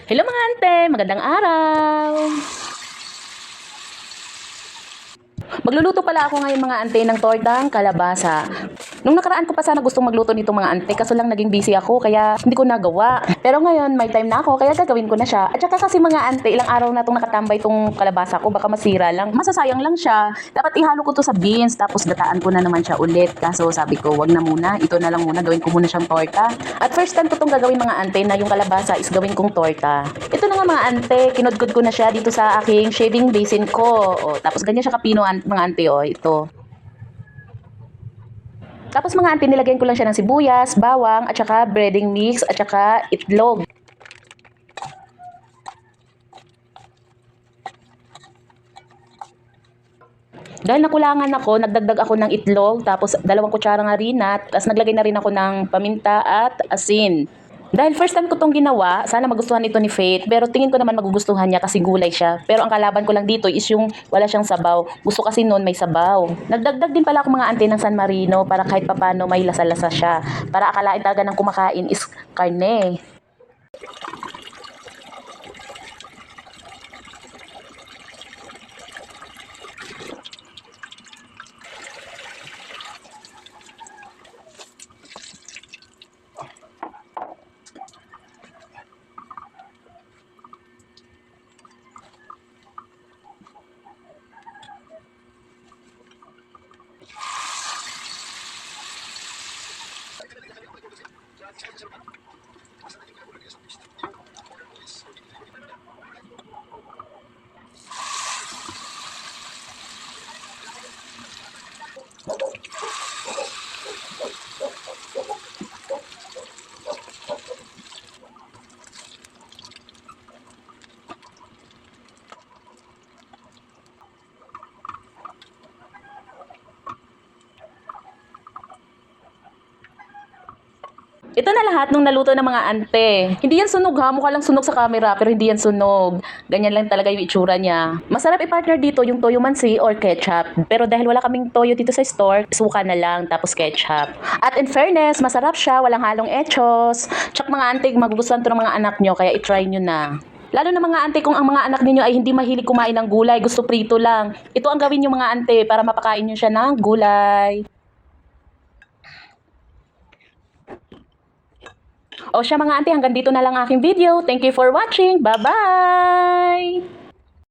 Hello mga ante, magandang araw. Magluluto pala ako ngayon mga ante ng tortang kalabasa. Nung nakaraan ko pa sana gustong magluto nito mga ante, kaso lang naging busy ako kaya hindi ko nagawa. Pero ngayon may time na ako kaya gagawin ko na siya. At saka kasi mga ante, ilang araw na itong nakatambay itong kalabasa ko, baka masira lang. Masasayang lang siya. Dapat ihalo ko to sa beans tapos gataan ko na naman siya ulit. Kaso sabi ko wag na muna, ito na lang muna, gawin ko muna siyang torta. At first time ko itong gagawin mga ante na yung kalabasa is gawin kong torta. Ito na nga mga ante, kinudkod ko na siya dito sa aking shaving basin ko. O, tapos ganyan siya kapino mga ante o, ito. Tapos mga ante, nilagyan ko lang siya ng sibuyas, bawang, at saka breading mix, at saka itlog. Dahil nakulangan ako, nagdagdag ako ng itlog, tapos 2 kutsarang harina, tapos naglagay na rin ako ng paminta at asin. Dahil first time ko tong ginawa, sana magustuhan ito ni Faith, pero tingin ko naman magugustuhan niya kasi gulay siya. Pero ang kalaban ko lang dito is yung wala siyang sabaw. Gusto kasi noon may sabaw. Nagdagdag din pala ako mga ante ng San Marino para kahit papano may lasa-lasa siya. Para akalain talaga ng kumakain is karne. Ito na lahat nung naluto ng mga ante. Hindi yan sunog ha, mukha lang sunog sa camera pero hindi yan sunog. Ganyan lang talaga yung itsura niya. Masarap i-partner dito yung toyo mansi or ketchup. Pero dahil wala kaming toyo dito sa store, suka na lang tapos ketchup. At in fairness, masarap siya, walang halong echos. Tsak mga ante, magugustuhan to ng mga anak nyo kaya i-try nyo na. Lalo na mga ante kung ang mga anak ninyo ay hindi mahilig kumain ng gulay, gusto prito lang. Ito ang gawin nyo mga ante para mapakain nyo siya ng gulay. O siya mga ante, hanggang dito na lang aking video. Thank you for watching. Bye-bye!